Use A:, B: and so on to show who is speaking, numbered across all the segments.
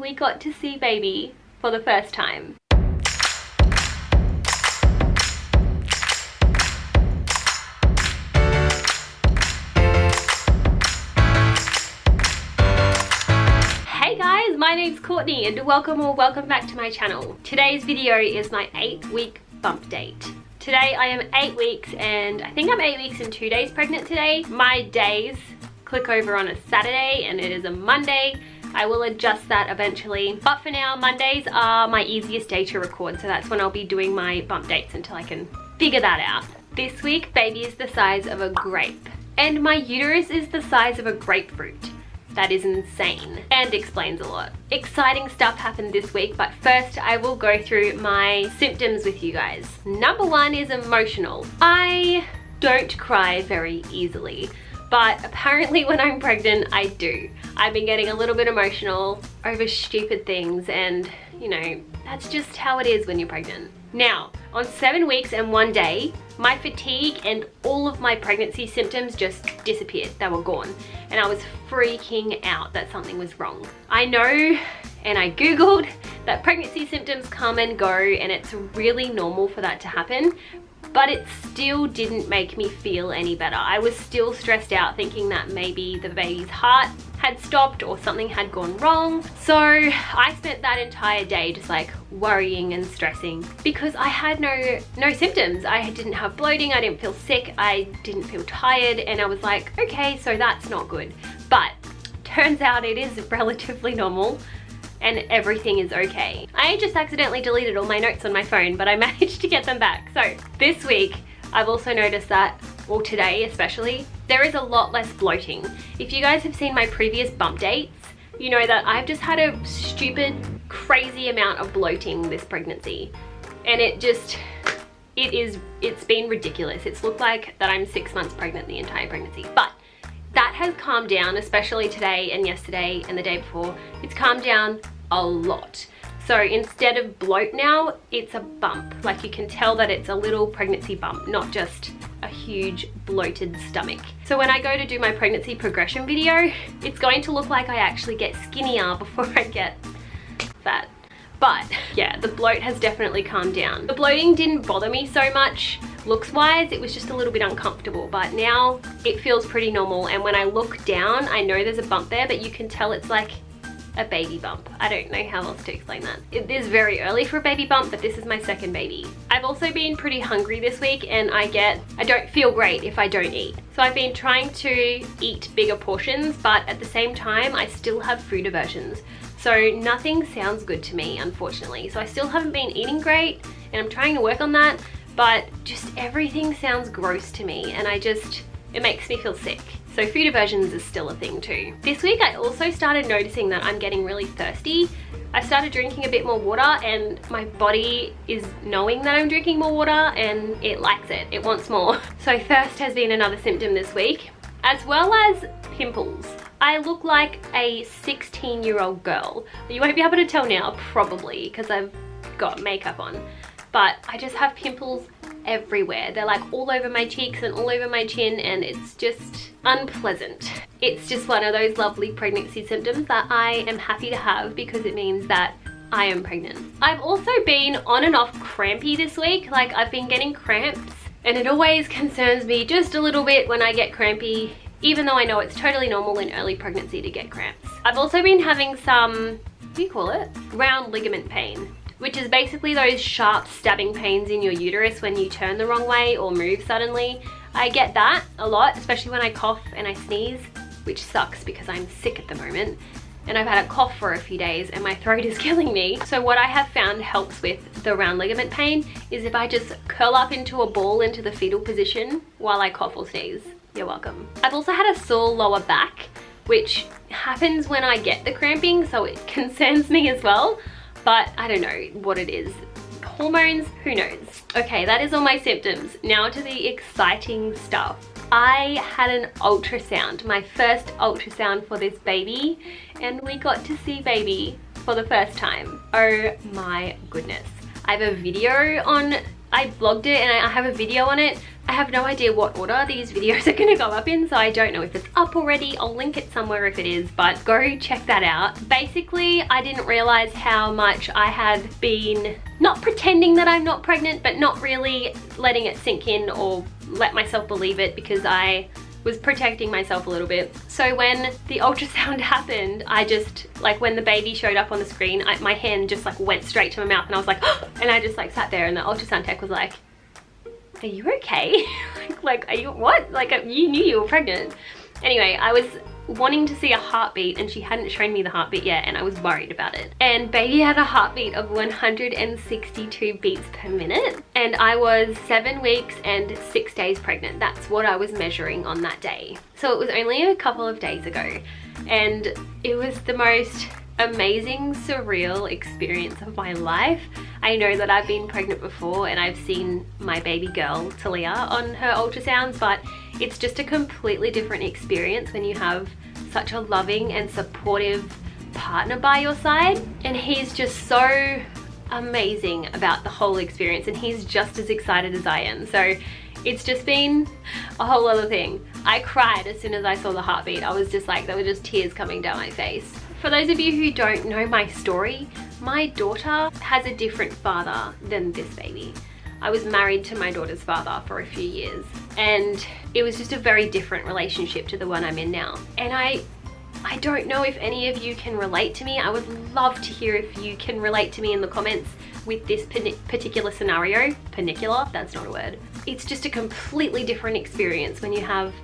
A: we got to see baby for the first time. Hey guys, my name's Courtney and welcome back to my channel. Today's video is my 8-week bump date. Today I am 8 weeks and I think I'm 8 weeks and 2 days pregnant today. My days click over on a Saturday and it is a Monday. I will adjust that eventually, but for now Mondays are my easiest day to record, so that's when I'll be doing my bump dates until I can figure that out. This week baby is the size of a grape and my uterus is the size of a grapefruit. That is insane and explains a lot. Exciting stuff happened this week, but first I will go through my symptoms with you guys. Number one is emotional. I don't cry very easily, but apparently when I'm pregnant, I do. I've been getting a little bit emotional over stupid things and, you know, that's just how it is when you're pregnant. Now, on 7 weeks and 1 day, my fatigue and all of my pregnancy symptoms just disappeared. They were gone. And I was freaking out that something was wrong. I know, and I Googled, that pregnancy symptoms come and go and it's really normal for that to happen, but it still didn't make me feel any better. I was still stressed out thinking that maybe the baby's heart had stopped or something had gone wrong. So I spent that entire day just like worrying and stressing because I had no symptoms. I didn't have bloating, I didn't feel sick, I didn't feel tired, and I was like, okay, so that's not good. But turns out it is relatively normal and everything is okay. I just accidentally deleted all my notes on my phone, but I managed to get them back. So this week, I've also noticed that, well today especially, there is a lot less bloating. If you guys have seen my previous bump dates, you know that I've just had a stupid, crazy amount of bloating this pregnancy. And it's been ridiculous. It's looked like that I'm 6 months pregnant the entire pregnancy. But that has calmed down, especially today and yesterday and the day before. It's calmed down a lot. So instead of bloat now, it's a bump. Like you can tell that it's a little pregnancy bump, not just a huge bloated stomach. So when I go to do my pregnancy progression video, it's going to look like I actually get skinnier before I get fat. But yeah, the bloat has definitely calmed down. The bloating didn't bother me so much looks wise, it was just a little bit uncomfortable, but now it feels pretty normal. And when I look down, I know there's a bump there, but you can tell it's like a baby bump. I don't know how else to explain that. It is very early for a baby bump, but this is my second baby. I've also been pretty hungry this week and I don't feel great if I don't eat. So I've been trying to eat bigger portions, but at the same time, I still have food aversions. So nothing sounds good to me, unfortunately. So I still haven't been eating great and I'm trying to work on that, but just everything sounds gross to me and it makes me feel sick. So food aversions is still a thing too. This week I also started noticing that I'm getting really thirsty. I started drinking a bit more water and my body is knowing that I'm drinking more water and it likes it. It wants more. So thirst has been another symptom this week, as well as pimples. I look like a 16-year-old girl. You won't be able to tell now, probably, because I've got makeup on. But I just have pimples everywhere. They're like all over my cheeks and all over my chin and it's just unpleasant. It's just one of those lovely pregnancy symptoms that I am happy to have because it means that I am pregnant. I've also been on and off crampy this week. Like I've been getting cramps and it always concerns me just a little bit when I get crampy, even though I know it's totally normal in early pregnancy to get cramps. I've also been having some, what do you call it? Round ligament pain, which is basically those sharp stabbing pains in your uterus when you turn the wrong way or move suddenly. I get that a lot, especially when I cough and I sneeze, which sucks because I'm sick at the moment. And I've had a cough for a few days and my throat is killing me. So what I have found helps with the round ligament pain is if I just curl up into a ball into the fetal position while I cough or sneeze. You're welcome. I've also had a sore lower back, which happens when I get the cramping, so it concerns me as well. But I don't know what it is. Hormones, who knows? Okay, that is all my symptoms. Now to the exciting stuff. I had an ultrasound, my first ultrasound for this baby, and we got to see baby for the first time. Oh my goodness. I have a video on, I vlogged it and I have a video on it I have no idea what order these videos are going to go up in, so I don't know if it's up already. I'll link it somewhere if it is, but go check that out. Basically, I didn't realize how much I had been not pretending that I'm not pregnant, but not really letting it sink in or let myself believe it, because I was protecting myself a little bit. So when the ultrasound happened, I just, like, when the baby showed up on the screen, my hand just like went straight to my mouth and I was like, oh, and I just like sat there, and the ultrasound tech was like, are you okay? Like, are you, what? Like, you knew you were pregnant. Anyway, I was wanting to see a heartbeat and she hadn't shown me the heartbeat yet, and I was worried about it. And baby had a heartbeat of 162 beats per minute, and I was 7 weeks and 6 days pregnant. That's what I was measuring on that day. So it was only a couple of days ago, and it was the most amazing, surreal experience of my life. I know that I've been pregnant before and I've seen my baby girl Talia on her ultrasounds, but it's just a completely different experience when you have such a loving and supportive partner by your side. And he's just so amazing about the whole experience, and he's just as excited as I am. So it's just been a whole other thing. I cried as soon as I saw the heartbeat. I was just like, there were just tears coming down my face. For those of you who don't know my story, my daughter has a different father than this baby. I was married to my daughter's father for a few years, and it was just a very different relationship to the one I'm in now. And I don't know if any of you can relate to me. I would love to hear if you can relate to me in the comments with this particular scenario. Panicular, that's not a word. It's just a completely different experience when you have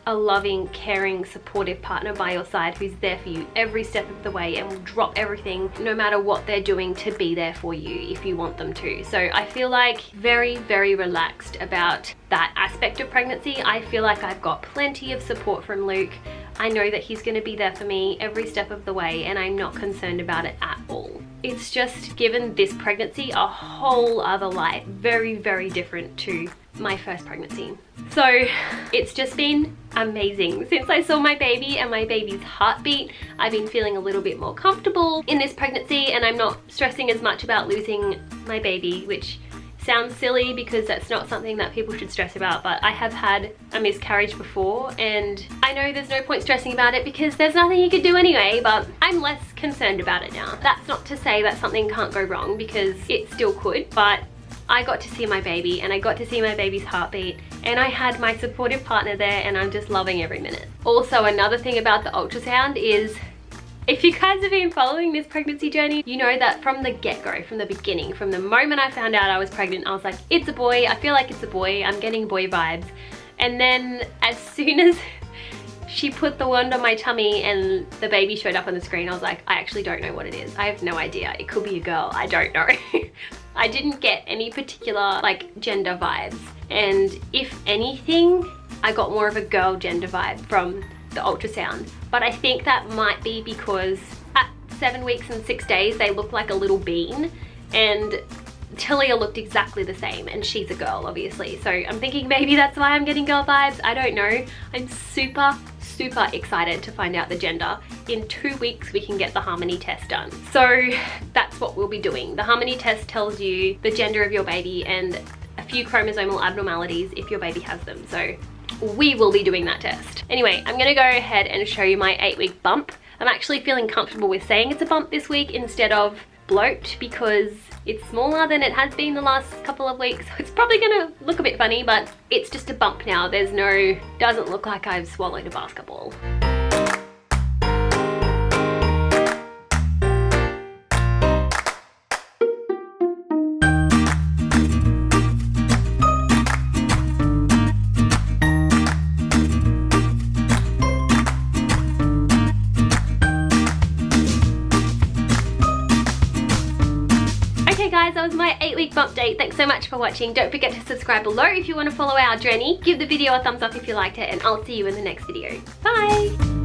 A: a loving, caring, supportive partner by your side who's there for you every step of the way and will drop everything no matter what they're doing to be there for you if you want them to. So I feel like very, very relaxed about that aspect of pregnancy. I feel like I've got plenty of support from Luke. I know that he's going to be there for me every step of the way, and I'm not concerned about it at all. It's just given this pregnancy a whole other life, very, very different to my first pregnancy. So it's just been amazing. Since I saw my baby and my baby's heartbeat, I've been feeling a little bit more comfortable in this pregnancy, and I'm not stressing as much about losing my baby, which sounds silly because that's not something that people should stress about, but I have had a miscarriage before, and I know there's no point stressing about it because there's nothing you could do anyway, but I'm less concerned about it now. That's not to say that something can't go wrong, because it still could, but I got to see my baby and I got to see my baby's heartbeat, and I had my supportive partner there, and I'm just loving every minute. Also, another thing about the ultrasound is, if you guys have been following this pregnancy journey, you know that from the get-go, from the beginning, from the moment I found out I was pregnant, I was like, it's a boy, I feel like it's a boy, I'm getting boy vibes. And then as soon as she put the wand on my tummy and the baby showed up on the screen, I was like, I actually don't know what it is. I have no idea. It could be a girl, I don't know. I didn't get any particular like gender vibes. And if anything, I got more of a girl gender vibe from the ultrasound. But I think that might be because at 7 weeks and 6 days, they look like a little bean, and Talia looked exactly the same, and she's a girl, obviously. So I'm thinking maybe that's why I'm getting girl vibes. I don't know. I'm super, super excited to find out the gender. In 2 weeks, we can get the harmony test done. So that's what we'll be doing. The harmony test tells you the gender of your baby and a few chromosomal abnormalities if your baby has them. So we will be doing that test. Anyway, I'm gonna go ahead and show you my 8-week bump. I'm actually feeling comfortable with saying it's a bump this week instead of bloat, because it's smaller than it has been the last couple of weeks. It's probably gonna look a bit funny, but it's just a bump now. Doesn't look like I've swallowed a basketball. Okay guys, that was my 8-week bump date. Thanks so much for watching. Don't forget to subscribe below if you want to follow our journey. Give the video a thumbs up if you liked it, and I'll see you in the next video. Bye!